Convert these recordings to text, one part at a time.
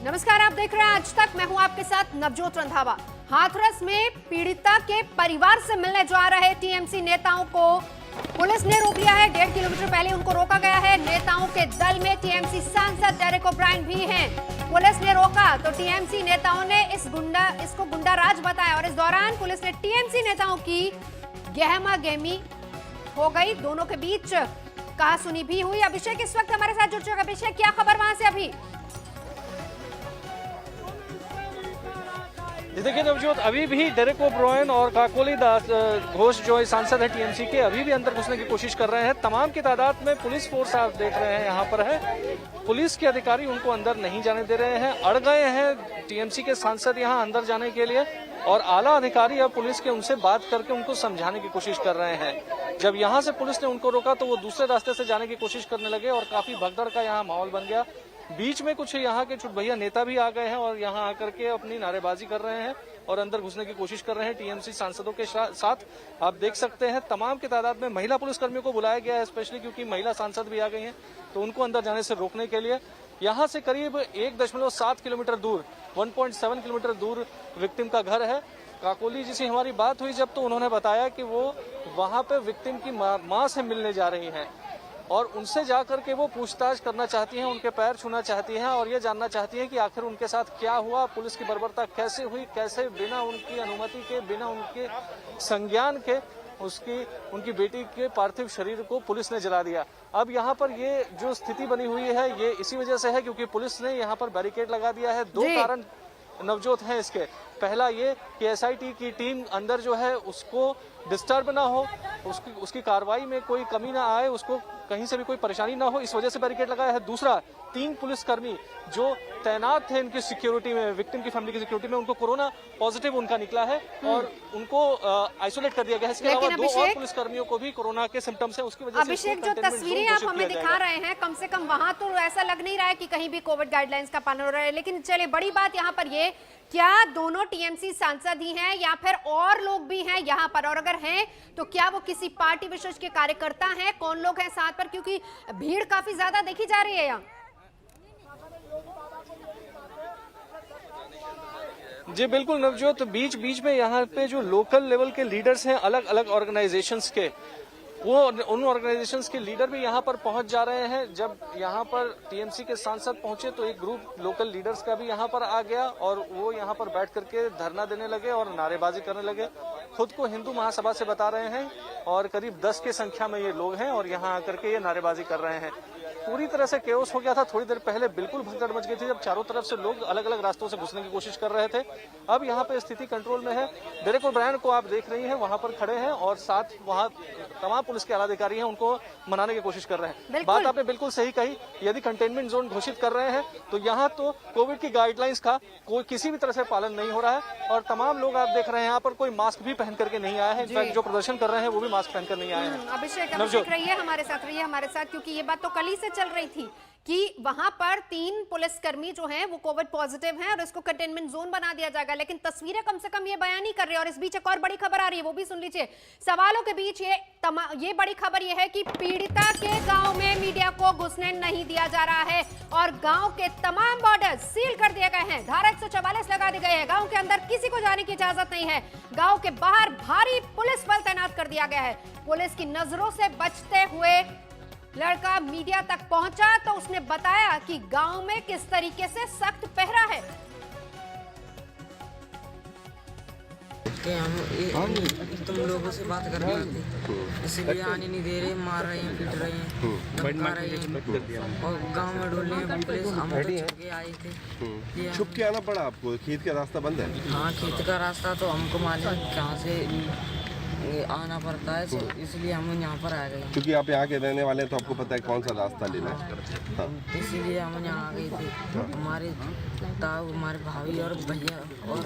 नमस्कार, आप देख रहे हैं आज तक। मैं हूं आपके साथ नवजोत रंधावा। हाथरस में पीड़िता के परिवार से मिलने जा रहे टीएमसी नेताओं को पुलिस ने रोक लिया है। 1.5 किलोमीटर पहले उनको रोका गया है। नेताओं के दल में टीएमसी सांसद डेरेक ओब्रायन भी हैं। पुलिस ने रोका तो टीएमसी नेताओं ने इसको गुंडा राज बताया और इस दौरान पुलिस ने टीएमसी नेताओं की गहमा गहमी हो गई। दोनों के बीच कहासुनी भी हुई। अभिषेक इस वक्त हमारे साथ जुड़ चुका। अभिषेक, क्या खबर वहां से अभी? देखिए नवजोत, अभी भी डेरेक ओब्रायन और काकोली दास घोष जो है सांसद है टीएमसी के, अभी भी अंदर घुसने की कोशिश कर रहे हैं। तमाम की तादाद में पुलिस फोर्स आप देख रहे हैं यहाँ पर है। पुलिस के अधिकारी उनको अंदर नहीं जाने दे रहे हैं। अड़ गए हैं टीएमसी के सांसद यहाँ अंदर जाने के लिए और आला अधिकारी अब पुलिस के उनसे बात करके उनको समझाने की कोशिश कर रहे हैं। जब यहाँ से पुलिस ने उनको रोका तो वो दूसरे रास्ते से जाने की कोशिश करने लगे और काफी भगदड़ का यहाँ माहौल बन गया। बीच में कुछ यहाँ के चुटभैया नेता भी आ गए हैं और यहाँ आकर के अपनी नारेबाजी कर रहे हैं और अंदर घुसने की कोशिश कर रहे हैं टीएमसी सांसदों के साथ। आप देख सकते हैं तमाम की तादाद में महिला पुलिसकर्मियों को बुलाया गया है, स्पेशली क्योंकि महिला सांसद भी आ गई हैं तो उनको अंदर जाने से रोकने के लिए। यहाँ से करीब 1.7 किलोमीटर दूर 1.7 किलोमीटर दूर विक्टिम का घर है। काकोली जी से हमारी बात हुई जब, तो उन्होंने बताया कि वो वहाँ पे विक्टिम की माँ से मिलने जा रही हैं और उनसे जाकर के वो पूछताछ करना चाहती हैं, उनके पैर छूना चाहती हैं और ये जानना चाहती हैं कि आखिर उनके साथ क्या हुआ, पुलिस की बर्बरता कैसे हुई, कैसे बिना उनकी अनुमति के, बिना उनके संज्ञान के उनकी बेटी के पार्थिव शरीर को पुलिस ने जला दिया। अब यहाँ पर ये जो स्थिति बनी हुई है ये इसी वजह से है क्योंकि पुलिस ने यहाँ पर बैरिकेड लगा दिया है। दो कारण नवजोत हैं इसके। पहला ये कि एसआईटी की टीम अंदर जो है उसको डिस्टर्ब ना हो, उसकी कार्रवाई में कोई कमी ना आए, उसको कहीं से भी कोई परेशानी ना हो, इस वजह से बैरिकेड लगाया है। दूसरा, 3 पुलिसकर्मी जो तैनात थे इनकी सिक्योरिटी में, विक्टिम की फैमिली की सिक्योरिटी में, उनको कोरोना पॉजिटिव उनका निकला है और उनको आइसोलेट कर दिया गया है। इसके अलावा 2 और पुलिसकर्मियों को भी कोरोना के सिम्टम्स है, उसकी वजह से अभिषेक, जो तस्वीरें आप हमें दिखा रहे हैं, कम से कम वहां तो ऐसा लग नहीं रहा है कि कहीं भी कोविड गाइडलाइंस का पालन हो रहा है। लेकिन चलिए, बड़ी बात यहाँ पर ये, क्या दोनों टीएमसी सांसद ही हैं या फिर और लोग भी हैं यहाँ पर, और अगर हैं तो क्या वो किसी पार्टी विशेष के कार्यकर्ता हैं? कौन लोग हैं साथ पर, क्योंकि भीड़ काफी ज्यादा देखी जा रही है यहाँ। जी बिल्कुल नवजोत, बीच बीच में यहाँ पे जो लोकल लेवल के लीडर्स हैं अलग अलग ऑर्गेनाइजेशंस के, वो उन ऑर्गेनाइजेशंस के लीडर भी यहाँ पर पहुंच जा रहे हैं। जब यहाँ पर टीएमसी के सांसद पहुंचे तो एक ग्रुप लोकल लीडर्स का भी यहाँ पर आ गया और वो यहाँ पर बैठ करके धरना देने लगे और नारेबाजी करने लगे। खुद को हिंदू महासभा से बता रहे हैं और करीब 10 की संख्या में ये लोग हैं और यहाँ आकर के ये नारेबाजी कर रहे हैं। पूरी तरह से केओस हो गया था। थोड़ी देर पहले बिल्कुल भगदड़ मच गई थी जब चारों तरफ से लोग अलग अलग रास्तों से घुसने की कोशिश कर रहे थे। अब यहाँ पे स्थिति कंट्रोल में है। डेरेक ओब्रायन को आप देख रही हैं वहां पर खड़े हैं और साथ वहां तमाम पुलिस के आला अधिकारी हैं, उनको मनाने की कोशिश कर रहे हैं। बात आपने बिल्कुल सही कही, यदि कंटेनमेंट जोन घोषित कर रहे हैं तो यहाँ तो कोविड की गाइडलाइंस का कोई किसी भी तरह से पालन नहीं हो रहा है और तमाम लोग आप देख रहे हैं यहाँ पर कोई मास्क भी पहन करके नहीं आया है। इनफैक्ट जो प्रदर्शन कर रहे हैं वो भी मास्क पहनकर नहीं आए हैं। अभिषेक रहिए हमारे साथ, क्योंकि ये बात तो कल ही से चल रही थी कि वहां पर 3 पुलिसकर्मी जो हैं वो कोविड पॉजिटिव हैं और इसको कंटेनमेंट जोन बना दिया जाएगा, लेकिन तस्वीरें कम से कम ये बयान नहीं कर रही। और इस बीच एक और बड़ी खबर आ रही है, वो भी सुन लीजिए। सवालों के बीच ये बड़ी खबर ये है कि पीड़िता के गांव में मीडिया को घुसने नहीं दिया जा रहा है और गांव के तमाम बॉर्डर सील कर दिए गए हैं। धारा 144 लगा दी गई है। गांव के अंदर किसी को जाने की इजाजत नहीं है। गांव के बाहर भारी पुलिस बल तैनात कर दिया गया है। पुलिस की नजरों से बचते हुए लड़का मीडिया तक पहुंचा तो उसने बताया कि गांव में किस तरीके से सख्त पहरा है। हम तुम लोगों से बात कर रहे थे, इसलिए आने नहीं दे रहे, मार रहे हैं, पीट रहे हैं, धमका रहे हैं और गांव में ढूंढने में पुलिस, हम तो छुप के आए थे। छुप के आना पड़ा आपको? खेत का रास्ता बंद है? हाँ, खेत का रास्ता तो हमको मालूम कहाँ से आना पड़ता है, इसलिए हम यहाँ पर आ गए। क्योंकि आप यहाँ के रहने वाले हैं तो आपको पता है कौन सा रास्ता लेना है। हाँ। इसीलिए हम यहाँ आ गए थे। हमारे ताऊ, हमारे भाभी और भैया और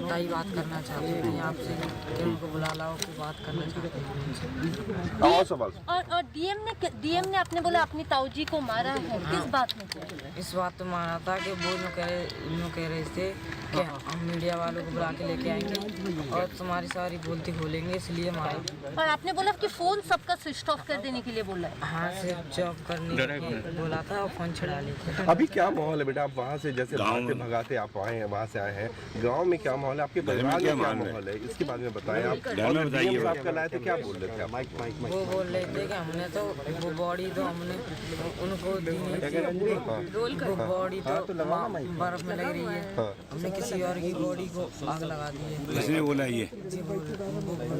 ताई बात करना चाहते हैं आपसे कि उनको बुला लाओ कि बात करना चाहते हैं। और सवाल और डीएम ने आपने बोला अपनी ताऊजी को मारा है, किस बात में किया? इस बात पे माना था कि वो यूँ कह रहे थे कि हम मीडिया वालों को बुला के लेके आएंगे और तुम्हारी सारी बोलती खोलेंगे, इसलिए मारा। और आपने बोला कि फोन सबका स्विच ऑफ कर देने के लिए बोला है। हाँ, सिर्फ जॉब करने के लिए बोला था और फोन छुड़ा लेते। अभी क्या माहौल है बेटा? आप वहाँ से जैसे भागते भगाते आप आए हैं, वहाँ से आए हैं, गांव में क्या माहौल है? आपके परिवार में क्या माहौल है? इसके बारे में बताएं आप। और डीएम साहब कल आए थे, क्या बोल रहे थे आप? वो बोल रहे थे कि हमने तो वो बॉडी तो हमने उनको दी नहीं थी, वो बॉडी तो बर्फ में लग रही है, हमने किसी और की बॉडी को आग लगा दी है। इसने बोला ये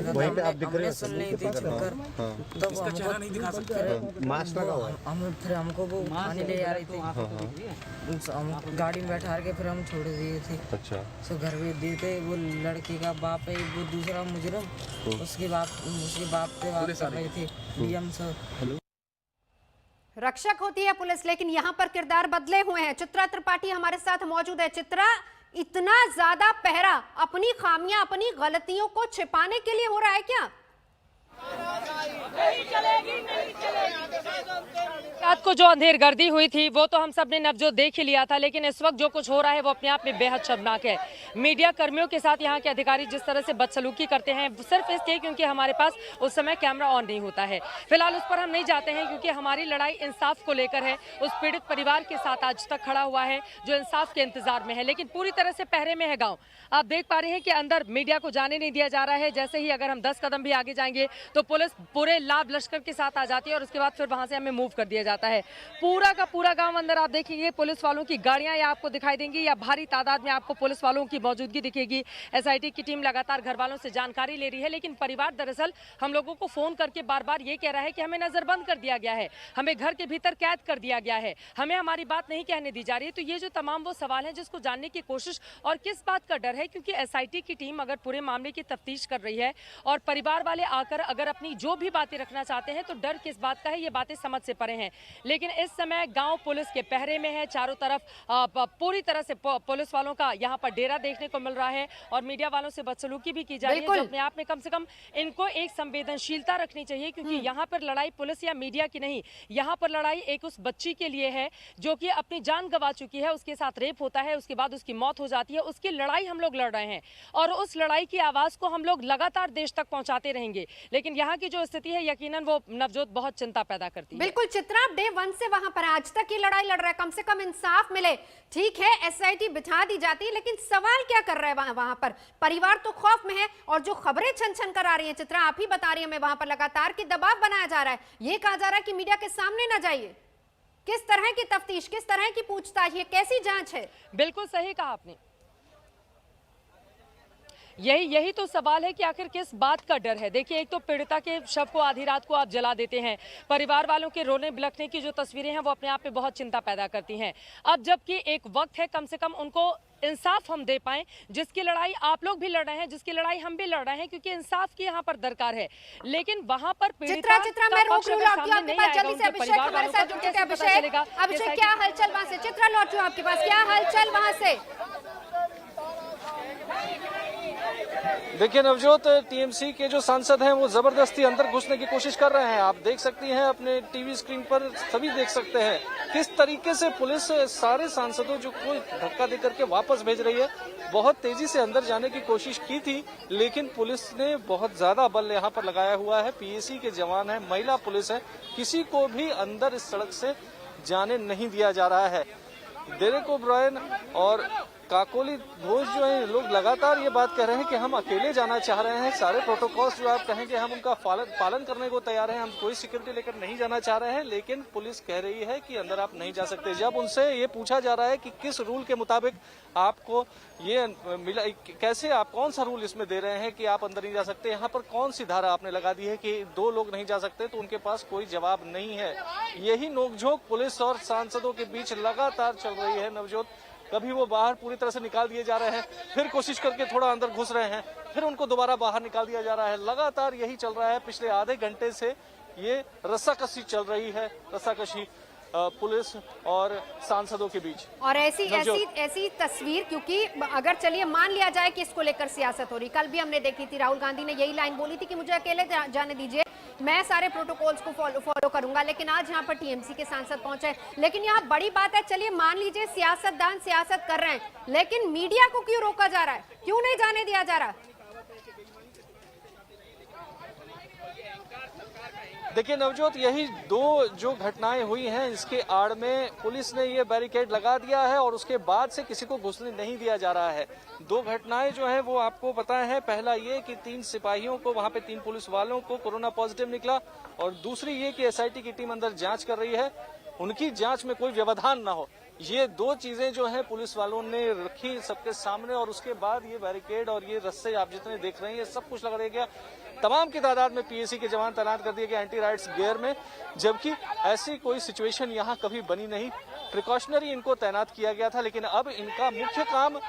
वहीं पे आप दिख रहे हो, सुन नहीं थी छुपकर, तो वो चेहरा नहीं दिखा सकते, मास्क लगा हुआ है। फिर हमको वो पानी ले जा रही थी, हम गाड़ी में बैठा के फिर हम छोड़ दिए थे। अच्छा, तो घर भेज दिए थे। वो लड़के का बाप है, वो दूसरा मुजरम, उसके बाप से बात कर रही थी डीएम से। रक्षक होती है पुलिस, लेकिन यहाँ पर किरदार बदले हुए हैं। चित्रा त्रिपाठी हमारे साथ मौजूद है। चित्रा, इतना ज्यादा पहरा अपनी खामियां, अपनी गलतियों को छिपाने के लिए हो रहा है क्या? रात को जो अंधेरगर्दी हुई थी वो तो हम सब ने नवजोत देख ही लिया था, लेकिन इस वक्त जो कुछ हो रहा है वो अपने आप में बेहद शर्मनाक है। मीडिया कर्मियों के साथ यहाँ के अधिकारी जिस तरह से बदसलूकी करते हैं, सिर्फ इसलिए क्योंकि हमारे पास उस समय कैमरा ऑन नहीं होता है। फिलहाल उस पर हम नहीं जाते हैं क्योंकि हमारी लड़ाई इंसाफ को लेकर है। उस पीड़ित परिवार के साथ आज तक खड़ा हुआ है जो इंसाफ के इंतजार में है, लेकिन पूरी तरह से पहरे में है गाँव। आप देख पा रहे हैं कि अंदर मीडिया को जाने नहीं दिया जा रहा है। जैसे ही अगर हम 10 कदम भी आगे जाएंगे तो पुलिस पूरे लाभ लश्कर के साथ आ जाती है और उसके बाद फिर वहां से हमें मूव कर दिया जाता है। पूरा का पूरा गांव अंदर आप देखेंगे पुलिस वालों की गाड़ियां या आपको दिखाई देंगी या भारी तादाद में आपको पुलिस वालों की मौजूदगी दिखेगी। एसआईटी की टीम लगातार घर वालों से जानकारी ले रही है, लेकिन परिवार दरअसल हम लोगों को फोन करके बार बार ये कह रहा है कि हमें नजरबंद कर दिया गया है, हमें घर के भीतर कैद कर दिया गया है, हमें हमारी बात नहीं कहने दी जा रही है। तो ये जो तमाम वो सवाल है जिसको जानने की कोशिश, और किस बात का डर है, क्योंकि एसआईटी की टीम अगर पूरे मामले की तफ्तीश कर रही है और परिवार वाले आकर अगर अपनी जो भी बातें रखना चाहते हैं तो डर किस बात का है, ये बातें समझ से परे हैं। लेकिन इस समय गांव पुलिस के पहरे में है, चारों तरफ पूरी तरह से पुलिस वालों का यहाँ पर डेरा देखने को मिल रहा है और मीडिया वालों से बदसलूकी भी की जा रही है, जो अपने आप में कम से कम इनको एक संवेदनशीलता रखनी चाहिए, क्योंकि यहाँ पर लड़ाई पुलिस या मीडिया की नहीं, यहाँ पर लड़ाई एक उस बच्ची के लिए है जो कि अपनी जान गंवा चुकी है, उसके साथ रेप होता है, उसके बाद उसकी मौत हो जाती है, उसकी लड़ाई हम लोग लड़ रहे हैं और उस लड़ाई की आवाज को हम लोग लगातार देश तक पहुंचाते रहेंगे। लेकिन यहाँ की जो स्थिति है यकीनन वो नवजोत बहुत चिंता पैदा करती है। बिल्कुल चित्रा, डे 1 से वहां पर आज तक ये लड़ाई लड़ रहा है, कम से कम इंसाफ मिले। ठीक है, एसआईटी बिठा दी जाती है, लेकिन सवाल क्या कर रहा है वहां पर? परिवार तो खौफ में है और जो खबरें छन छन कर आ रही हैं, चित्रा आप ही बता रही है, हमें वहां पर लगातार की दबाव बनाया जा रहा है, ये कहा जा रहा है कि मीडिया के सामने ना जाइए। किस तरह की तफ्तीश, किस तरह की पूछताछ, ये कैसी जांच है? बिल्कुल सही कहा आपने, यही तो सवाल है कि आखिर किस बात का डर है। देखिए, एक तो पीड़िता के शव को आधी रात को आप जला देते हैं, परिवार वालों के रोने बिलखने की जो तस्वीरें हैं वो अपने आप में बहुत चिंता पैदा करती हैं। अब जबकि एक वक्त है कम से कम उनको इंसाफ हम दे पाएं, जिसकी लड़ाई आप लोग भी लड़ रहे हैं, जिसकी लड़ाई हम भी लड़ रहे हैं, क्योंकि इंसाफ की यहाँ पर दरकार है। लेकिन वहां पर चित्रा मैं रोक रही हूं, आपके पास जल्दी से अभिषेक हमारे साथ जुड़ चुके हैं। अभिषेक क्या हालचाल वहां से? चित्रा लौट रही हूं आपके पास, क्या हालचाल वहां से? देखिए नवजोत, टीएमसी के जो सांसद हैं वो जबरदस्ती अंदर घुसने की कोशिश कर रहे हैं। आप देख सकती हैं अपने टीवी स्क्रीन पर, सभी देख सकते हैं किस तरीके से पुलिस सारे सांसदों जो को धक्का देकर के वापस भेज रही है। बहुत तेजी से अंदर जाने की कोशिश की थी, लेकिन पुलिस ने बहुत ज्यादा बल यहाँ पर लगाया हुआ है। पीएसी के जवान है, महिला पुलिस है, किसी को भी अंदर इस सड़क से जाने नहीं दिया जा रहा है। डेरेक ओब्रायन और काकोली घोष जो है, लोग लगातार ये बात कह रहे हैं कि हम अकेले जाना चाह रहे हैं, सारे प्रोटोकॉल्स जो आप कहेंगे हम उनका पालन करने को तैयार हैं, हम कोई सिक्योरिटी लेकर नहीं जाना चाह रहे हैं, लेकिन पुलिस कह रही है कि अंदर आप नहीं जा सकते। जब उनसे ये पूछा जा रहा है कि किस रूल के मुताबिक आपको ये मिला, कैसे आप कौन सा रूल इसमें दे रहे हैं कि आप अंदर नहीं जा सकते, यहाँ पर कौन सी धारा आपने लगा दी है कि 2 लोग नहीं जा सकते, तो उनके पास कोई जवाब नहीं है। यही नोकझोंक पुलिस और सांसदों के बीच लगातार चल रही है नवजोत। कभी वो बाहर पूरी तरह से निकाल दिए जा रहे हैं, फिर कोशिश करके थोड़ा अंदर घुस रहे हैं, फिर उनको दोबारा बाहर निकाल दिया जा रहा है। लगातार यही चल रहा है। पिछले आधे घंटे से ये रस्साकशी चल रही है। रस्साकशी पुलिस और सांसदों के बीच। और ऐसी तस्वीर, क्योंकि अगर चलिए मान लिया जाए कि इसको लेकर सियासत हो रही, कल भी हमने देखी थी राहुल गांधी ने यही लाइन बोली थी कि मुझे अकेले जाने दीजिए, मैं सारे प्रोटोकॉल्स को फॉलो करूंगा, लेकिन आज यहाँ पर टीएमसी के सांसद पहुंचे। लेकिन यहाँ बड़ी बात है, चलिए मान लीजिए सियासतदान सियासत कर रहे हैं, लेकिन मीडिया को क्यों रोका जा रहा है, क्यों नहीं जाने दिया जा रहा? देखिए नवजोत, यही दो जो घटनाएं हुई हैं इसके आड़ में पुलिस ने ये बैरिकेड लगा दिया है और उसके बाद से किसी को घुसने नहीं दिया जा रहा है। दो घटनाएं जो हैं वो आपको पता है, पहला ये कि 3 सिपाहियों को, वहां पे 3 पुलिस वालों को कोरोना पॉजिटिव निकला, और दूसरी ये कि एसआईटी की टीम अंदर जांच कर रही है, उनकी जांच में कोई व्यवधान ना हो। ये दो चीजें जो हैं पुलिस वालों ने रखी सबके सामने, और उसके बाद ये बैरिकेड और ये रस्से आप जितने देख रहे हैं ये सब कुछ लगा गया। तमाम की तादाद में पीएसी के जवान तैनात कर दिए गए एंटी राइट्स गियर में, जबकि ऐसी कोई सिचुएशन यहाँ कभी बनी नहीं। प्रिकॉशनरी इनको तैनात किया गया था, लेकिन अब इनका मुख्य काम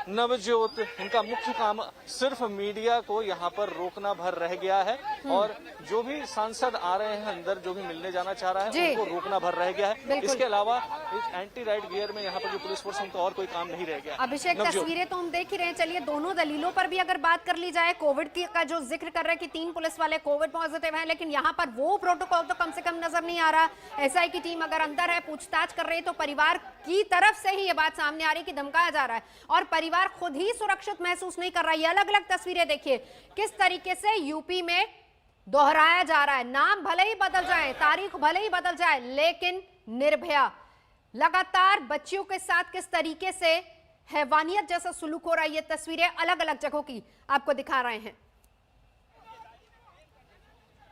नवजोत, इनका मुख्य काम सिर्फ मीडिया को यहाँ पर रोकना भर रह गया है, और जो भी सांसद आ रहे हैं अंदर, जो भी मिलने जाना चाह रहा है उनको रोकना भर रह गया है। इसके अलावा इस एंटी राइट गियर में यहाँ पर जो पुलिस फोर्स, उनका और कोई काम नहीं रह गया। अभिषेक, तस्वीरें तो हम देख ही रहे हैं। चलिए दोनों दलीलों पर भी अगर बात कर ली जाए, कोविड का जो जिक्र कर रहे हैं कि 3 पुलिस वाले कोविड पॉजिटिव हैं, लेकिन यहाँ पर वो प्रोटोकॉल तो कम से कम नजर नहीं आ रहा। एसआई की टीम अगर अंदर है, पूछताछ कर रही है, तो परिवार की तरफ से ही ये बात सामने आ रही है कि धमकाया जा रहा है, और परिवार खुद ही सुरक्षित महसूस नहीं कर रहा है। ये अलग अलग तस्वीरें देखिए किस तरीके से यूपी में दोहराया जा रहा है। नाम भले ही बदल जाए, तारीख भले ही बदल जाए, लेकिन निर्भया लगातार बच्चियों के साथ किस तरीके से हैवानियत जैसा सुलूक हो रहा है, ये तस्वीरें अलग अलग जगहों की आपको दिखा रहे हैं।